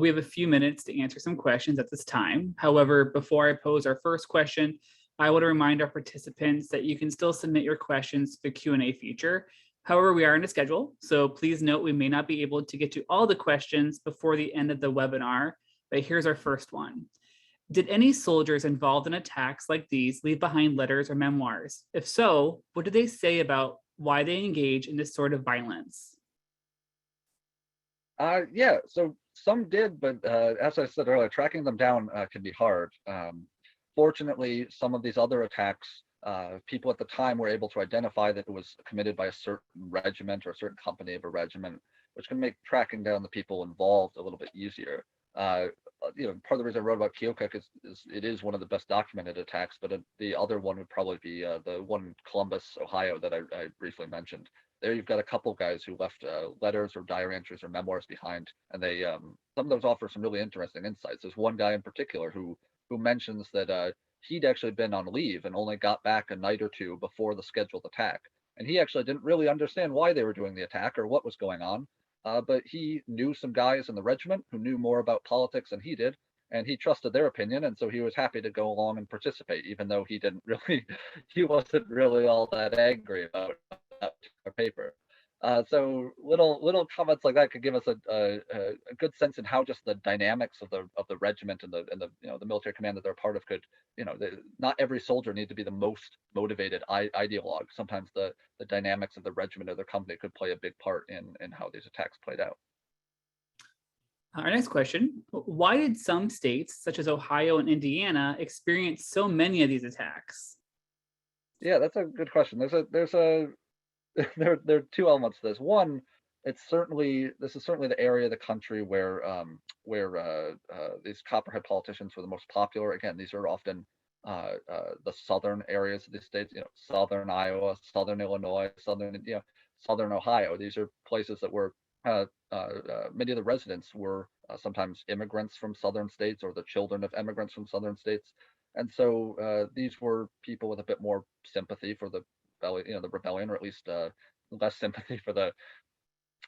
We have a few minutes to answer some questions at this time. However, before I pose our first question, I want to remind our participants that you can still submit your questions to the Q&A feature. However, we are on a schedule, so please note we may not be able to get to all the questions before the end of the webinar, but here's our first one. Did any soldiers involved in attacks like these leave behind letters or memoirs? If so, what did they say about why they engage in this sort of violence? Yeah, so some did, but as I said earlier, tracking them down can be hard. Fortunately, some of these other attacks, people at the time were able to identify that it was committed by a certain regiment or a certain company of a regiment, which can make tracking down the people involved a little bit easier. Part of the reason I wrote about Keokuk is it is one of the best documented attacks, but the other one would probably be the one in Columbus, Ohio that I briefly mentioned. There you've got a couple guys who left letters or diary entries or memoirs behind, and they some of those offer some really interesting insights. There's one guy in particular who mentions that he'd actually been on leave and only got back a night or two before the scheduled attack, and he actually didn't really understand why they were doing the attack or what was going on. But he knew some guys in the regiment who knew more about politics than he did, and he trusted their opinion, and so he was happy to go along and participate, even though he didn't really, he wasn't really all that angry about that paper. So little comments like that could give us a good sense in how just the dynamics of the regiment and the military command that they're part of could, not every soldier needs to be the most motivated ideologue. Sometimes the dynamics of the regiment or their company could play a big part in how these attacks played out. Our next question, why did some states, such as Ohio and Indiana, experience so many of these attacks? Yeah, that's a good question. There are two elements to this. One, this is certainly the area of the country where these Copperhead politicians were the most popular. Again, these are often the southern areas of the states, southern Iowa, southern Illinois, southern Ohio. These are places that were many of the residents were sometimes immigrants from southern states or the children of immigrants from southern states, and so these were people with a bit more sympathy for the rebellion, or at least less sympathy for the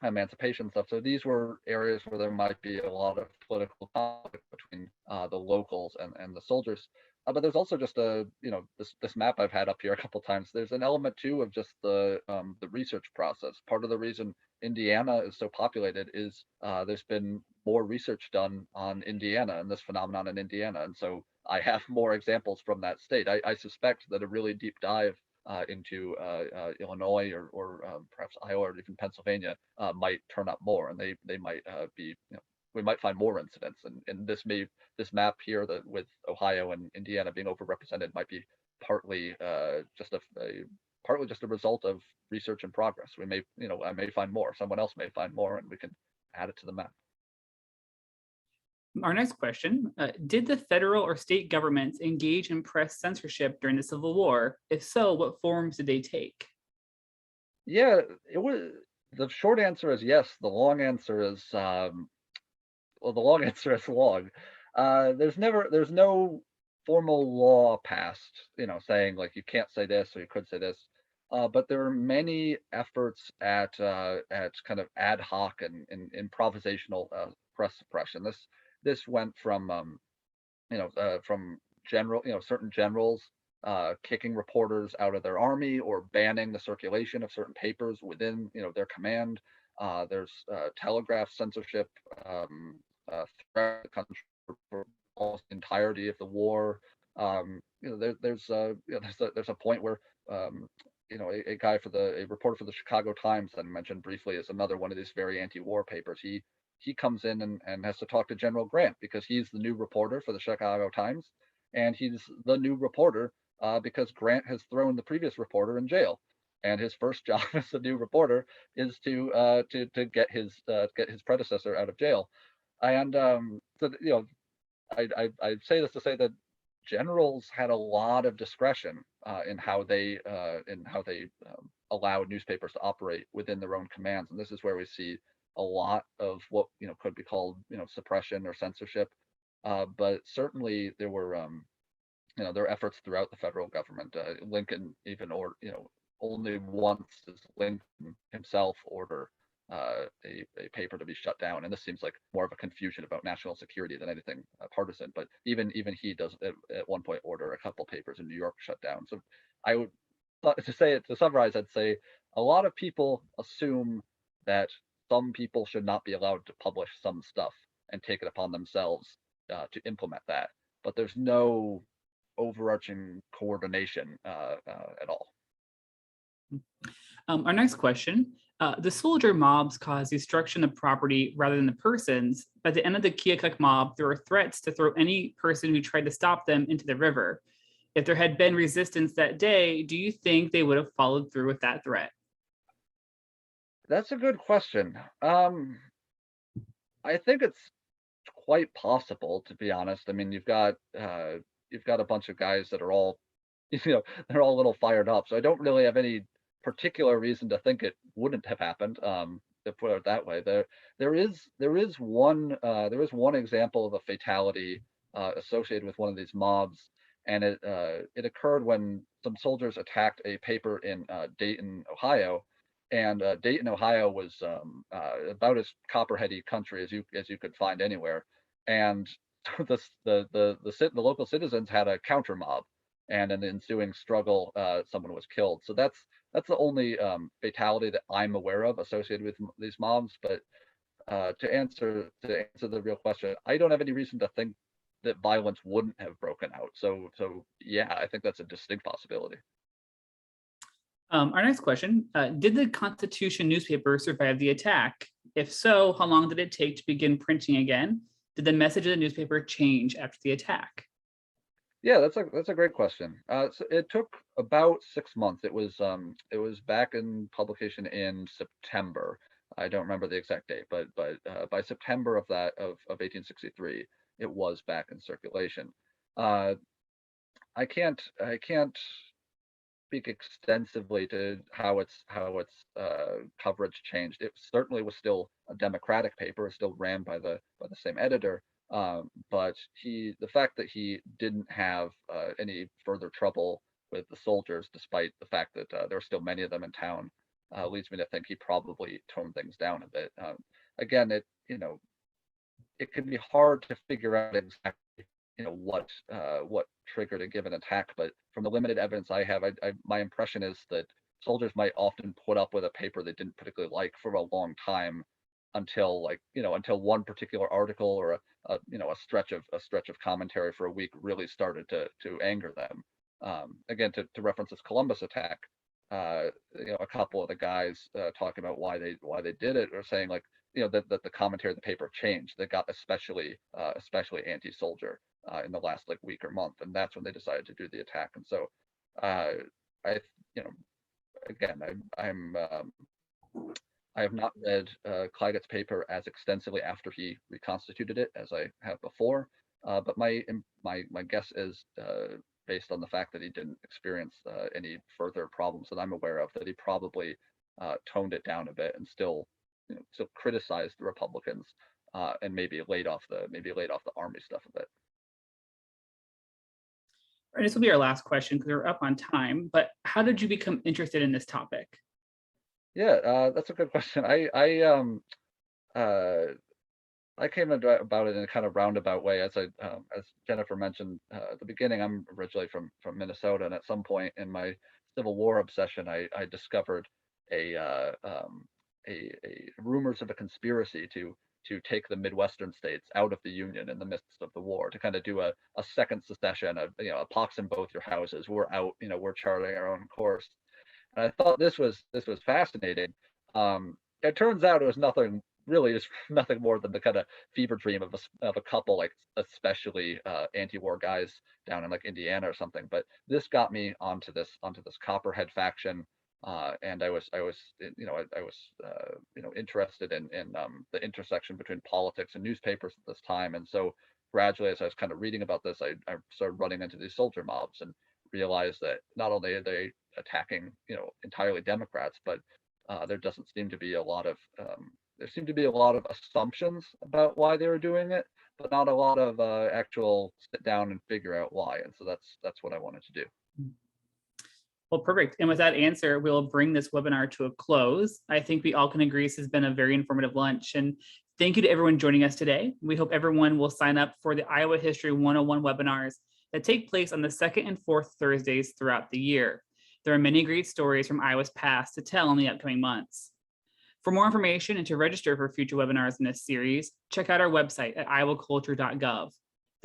emancipation stuff. So these were areas where there might be a lot of political conflict between the locals and the soldiers. But there's also just this map I've had up here a couple times. There's an element too of just the research process. Part of the reason Indiana is so populated is there's been more research done on Indiana and this phenomenon in Indiana, and so I have more examples from that state. I suspect that a really deep dive into Illinois or perhaps Iowa or even Pennsylvania might turn up more, and they might be, we might find more incidents, and this map here that with Ohio and Indiana being overrepresented might be partly just a result of research in progress. We may, I may find more, someone else may find more, and we can add it to the map. Our next question, did the federal or state governments engage in press censorship during the Civil War? If so, what forms did they take? Yeah, the short answer is yes. The long answer is, the long answer is long. There's no formal law passed, saying like you can't say this or you could say this. But there are many efforts at kind of ad hoc and improvisational press suppression. This went from certain generals kicking reporters out of their army or banning the circulation of certain papers within their command. There's telegraph censorship throughout the country for almost the entirety of the war. There's a point where a reporter for the Chicago Times that I mentioned briefly is another one of these very anti-war papers. He comes in and has to talk to General Grant because he's the new reporter for the Chicago Times, and he's the new reporter because Grant has thrown the previous reporter in jail. And his first job as a new reporter is to get his predecessor out of jail. And so I say this to say that generals had a lot of discretion in how they allow newspapers to operate within their own commands, and this is where we see a lot of what could be called suppression or censorship. But certainly there were there were efforts throughout the federal government. Lincoln even only once does Lincoln himself order a paper to be shut down, and this seems like more of a confusion about national security than anything partisan. But even he does at one point order a couple papers in New York shut down. So I would to summarize, I'd say a lot of people assume that some people should not be allowed to publish some stuff and take it upon themselves to implement that, but there's no overarching coordination at all. Our next question, the soldier mobs caused destruction of property rather than the persons. By the end of the Keokuk mob, there were threats to throw any person who tried to stop them into the river. If there had been resistance that day, do you think they would have followed through with that threat? That's a good question. I think it's quite possible, to be honest. I mean, you've got a bunch of guys that are all, they're all a little fired up. So I don't really have any particular reason to think it wouldn't have happened. To put it that way, there is one example of a fatality associated with one of these mobs, and it occurred when some soldiers attacked a paper in Dayton, Ohio. And Dayton, Ohio was about as copperheady country as you could find anywhere. And the local citizens had a counter mob, and in the ensuing struggle, someone was killed. So that's the only fatality that I'm aware of associated with these mobs. But to answer the real question, I don't have any reason to think that violence wouldn't have broken out. So yeah, I think that's a distinct possibility. Our next question, did the Constitution newspaper survive the attack? If so, how long did it take to begin printing again? Did the message of the newspaper change after the attack? Yeah, that's a great question. So it took about 6 months. It was back in publication in September. I don't remember the exact date, but by September of 1863, it was back in circulation. I can't speak extensively to how its coverage changed. It certainly was still a Democratic paper, still ran by the same editor. But the fact that he didn't have any further trouble with the soldiers, despite the fact that there were still many of them in town, leads me to think he probably toned things down a bit. Again, it can be hard to figure out exactly what triggered a given attack, but from the limited evidence I have, my impression is that soldiers might often put up with a paper they didn't particularly like for a long time until one particular article or a stretch of commentary for a week really started to anger them. Again, to reference this Columbus attack, a couple of the guys talking about why they did it are saying that the commentary of the paper changed. They got especially anti-soldier in the last week or month, and that's when they decided to do the attack. And so I have not read Clagett's paper as extensively after he reconstituted it as I have before, but my guess is, based on the fact that he didn't experience any further problems that I'm aware of, that he probably toned it down a bit and still criticized the Republicans and maybe laid off the army stuff a bit. All right, this will be our last question because we're up on time, but how did you become interested in this topic? Yeah, that's a good question. I came about it in a kind of roundabout way. As Jennifer mentioned at the beginning, I'm originally from Minnesota, and at some point in my Civil War obsession, I discovered a rumors of a conspiracy to take the Midwestern states out of the Union in the midst of the war, to kind of do a second secession, a pox in both your houses. We're out, we're charting our own course. And I thought this was fascinating. It turns out it was nothing really is nothing more than the kind of fever dream of a couple, like especially anti-war guys down in like Indiana or something. But this got me onto this Copperhead faction, and I was interested in the intersection between politics and newspapers at this time. And so gradually, as I was kind of reading about this, I started running into these soldier mobs and realized that not only are they attacking entirely Democrats, but there doesn't seem to be a lot of there seem to be a lot of assumptions about why they were doing it, but not a lot of actual sit down and figure out why. And so that's what I wanted to do. Well, perfect. And with that answer, we'll bring this webinar to a close. I think we all can agree this has been a very informative lunch. And thank you to everyone joining us today. We hope everyone will sign up for the Iowa History 101 webinars that take place on the second and fourth Thursdays throughout the year. There are many great stories from Iowa's past to tell in the upcoming months. For more information and to register for future webinars in this series, check out our website at iowaculture.gov.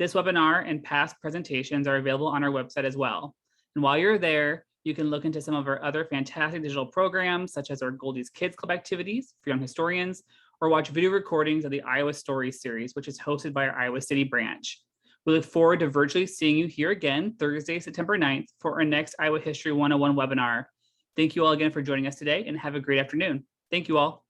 This webinar and past presentations are available on our website as well. And while you're there, you can look into some of our other fantastic digital programs, such as our Goldie's Kids Club activities for young historians, or watch video recordings of the Iowa Stories series, which is hosted by our Iowa City branch. We look forward to virtually seeing you here again Thursday, September 9th for our next Iowa History 101 webinar. Thank you all again for joining us today and have a great afternoon. Thank you all.